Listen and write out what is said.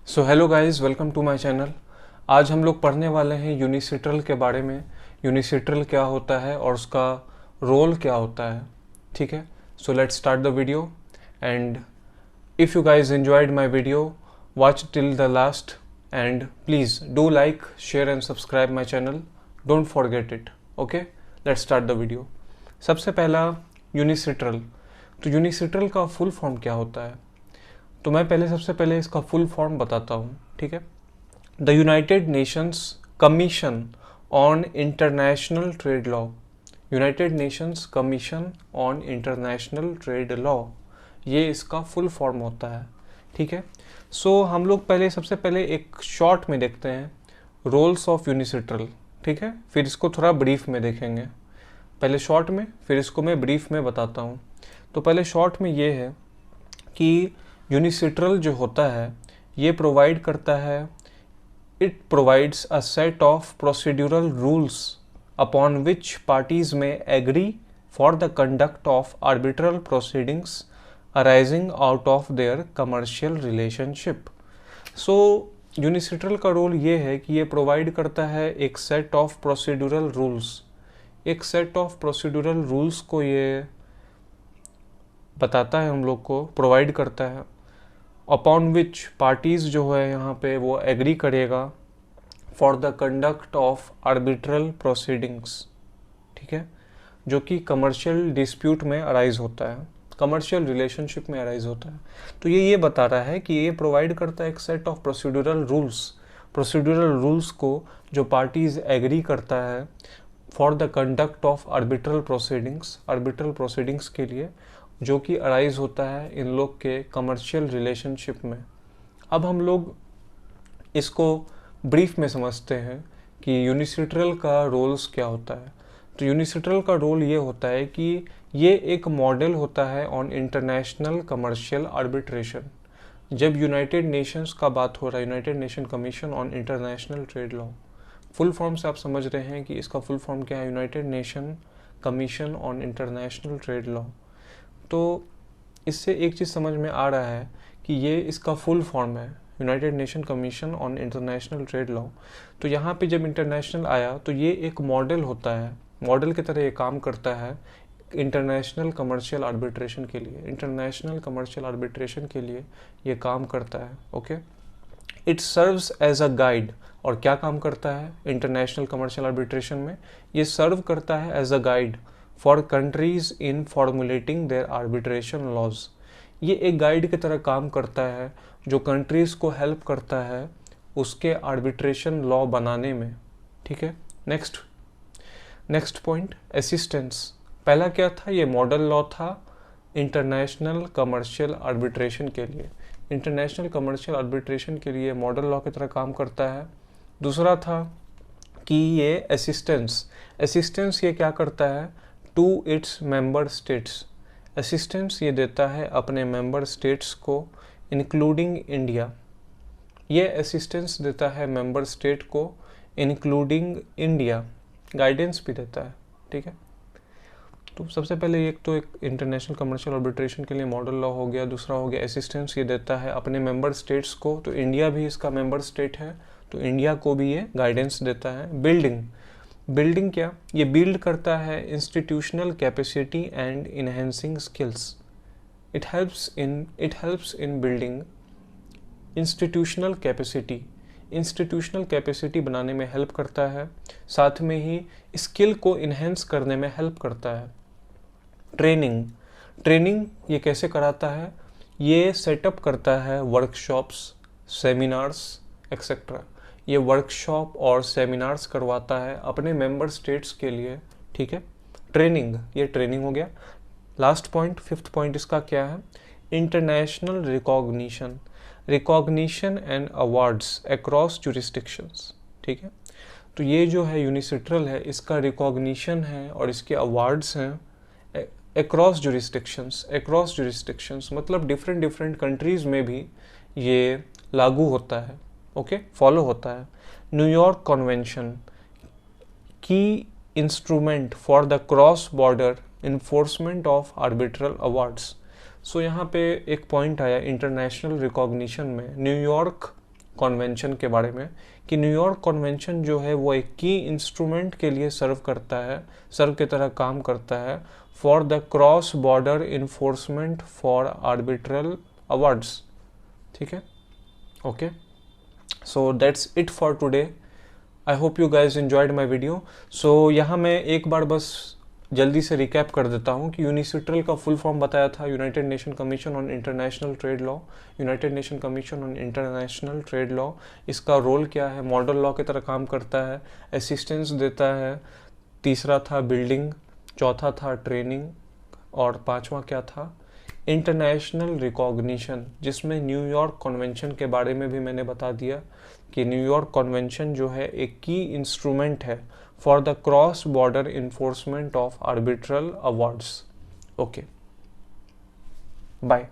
So hello guys, welcome to my channel. आज हम लोग पढ़ने वाले हैं यूनिसिट्रल के बारे में। यूनिसिट्रल क्या होता है और उसका रोल क्या होता है। ठीक है, so let's start the video and if you guys enjoyed my video watch till the last and please do like, share and subscribe my channel. Don't forget it. Okay, let's start the video. सबसे पहला, यूनिसिट्रल। तो यूनिसिट्रल का full form क्या होता है? तो मैं सबसे पहले इसका फुल फॉर्म बताता हूँ। ठीक है, the United Nations commission on international trade law. United Nations commission on international trade law, ये इसका फुल फॉर्म होता है। ठीक है, सो हम लोग सबसे पहले एक शॉर्ट में देखते हैं रोल्स ऑफ यूनिसिट्रल। ठीक है, फिर इसको थोड़ा ब्रीफ में देखेंगे। पहले शॉर्ट में, फिर इसको मैं ब्रीफ में बताता हूँ। तो पहले शॉर्ट में ये है कि यूनिसिट्रल जो होता है ये प्रोवाइड करता है, it provides a set of procedural rules upon which parties में agree for the conduct of arbitral proceedings arising out of their commercial relationship. So UNCITRAL का रोल ये है कि ये प्रोवाइड करता है एक सेट ऑफ प्रोसीड्यूरल रूल्स। एक सेट ऑफ प्रोसीड्यूरल रूल्स को ये बताता है, हम लोग को प्रोवाइड करता है, अपॉन विच पार्टीज़ जो है यहाँ पे वो एग्री करेगा for the conduct of arbitral proceedings. ठीक है, जो कि कमर्शियल डिस्प्यूट में अराइज होता है, कमर्शियल रिलेशनशिप में अराइज होता है। तो ये बता रहा है कि ये प्रोवाइड करता है एक set of procedural rules. Procedural rules को जो पार्टीज एग्री करता है for the conduct of arbitral proceedings, arbitral proceedings के लिए, जो कि अराइज होता है इन लोग के कमर्शियल रिलेशनशिप में। अब हम लोग इसको ब्रीफ में समझते हैं कि यूनिसिट्रल का रोल्स क्या होता है। तो यूनिसिट्रल का रोल ये होता है कि ये एक मॉडल होता है ऑन इंटरनेशनल कमर्शियल आर्बिट्रेशन। जब यूनाइटेड नेशंस का बात हो रहा है, United nation commission on international trade law, full form से आप समझ रहे हैं कि इसका फुल फॉर्म क्या है, United nation commission on international trade law. तो इससे एक चीज़ समझ में आ रहा है कि ये इसका फुल फॉर्म है, United nation commission on international trade law. तो यहाँ पे जब इंटरनेशनल आया तो ये एक मॉडल होता है, मॉडल की तरह ये काम करता है इंटरनेशनल कमर्शियल आर्बिट्रेशन के लिए। इंटरनेशनल कमर्शियल आर्बिट्रेशन के लिए ये काम करता है। Okay, it serves as a guide. और क्या काम करता है इंटरनेशनल कमर्शियल आर्बिट्रेशन में? ये सर्व करता है as a guide for countries in formulating their arbitration laws. ये एक गाइड की तरह काम करता है जो कंट्रीज को हेल्प करता है उसके आर्बिट्रेशन लॉ बनाने में। ठीक है, नेक्स्ट पॉइंट, असिस्टेंस। पहला क्या था? ये मॉडल लॉ था इंटरनेशनल कमर्शियल आर्बिट्रेशन के लिए। इंटरनेशनल कमर्शियल आर्बिट्रेशन के लिए मॉडल लॉ की तरह काम करता है। दूसरा था कि ये असिस्टेंस ये क्या करता है to its member states. Assistance ये देता है अपने मेंबर स्टेट्स को, इंक्लूडिंग इंडिया। ये असिस्टेंस देता है मेंबर स्टेट को इंक्लूडिंग इंडिया, गाइडेंस भी देता है। ठीक है, तो सबसे पहले एक इंटरनेशनल कमर्शियल आर्बिट्रेशन के लिए मॉडल लॉ हो गया। दूसरा हो गया असिस्टेंस, ये देता है अपने मेंबर स्टेट्स को, तो इंडिया भी इसका मेंबर स्टेट है तो इंडिया को भी ये गाइडेंस देता है। बिल्डिंग क्या? ये बिल्ड करता है institutional capacity and enhancing skills. It helps in building institutional capacity बनाने में हेल्प करता है, साथ में ही स्किल को इन्हेंस करने में हेल्प करता है। ट्रेनिंग ये कैसे कराता है? ये सेटअप करता है वर्कशॉप्स, सेमिनार्स एक्सेट्रा। ये वर्कशॉप और सेमिनार्स करवाता है अपने मेंबर स्टेट्स के लिए। ठीक है, ये ट्रेनिंग हो गया। लास्ट पॉइंट, फिफ्थ पॉइंट इसका क्या है? International recognition and awards across jurisdictions. ठीक है, तो ये जो है यूनिसिट्रल है, इसका रिकॉग्निशन है और इसके अवार्ड्स हैं अक्रॉस जुरिस्डिक्शंस मतलब डिफरेंट कंट्रीज में भी ये लागू होता है। ओके, फॉलो होता है। न्यूयॉर्क कन्वेंशन की instrument for the cross border enforcement of arbitral awards. So यहाँ पे एक पॉइंट आया इंटरनेशनल रिकॉग्निशन में, न्यूयॉर्क कॉन्वेंशन के बारे में कि न्यूयॉर्क कॉन्वेंशन जो है वो एक की इंस्ट्रूमेंट के लिए सर्व की तरह काम करता है for the cross border enforcement for arbitral awards. ठीक है, okay, so that's it for today. I hope you guys enjoyed my video. So यहाँ मैं एक बार बस जल्दी से रिकैप कर देता हूँ कि यूनिसिट्रल का फुल फॉर्म बताया था, United nation commission on international trade law. United nation commission on international trade law, इसका रोल क्या है, मॉडल लॉ की तरह काम करता है, असिस्टेंस देता है। तीसरा था बिल्डिंग, चौथा था ट्रेनिंग, और पांचवा क्या था, इंटरनेशनल रिकॉग्निशन, जिसमें न्यूयॉर्क कन्वेंशन के बारे में भी मैंने बता दिया कि न्यूयॉर्क कन्वेंशन जो है एक की इंस्ट्रूमेंट है for the cross border enforcement of arbitral awards. Okay, bye.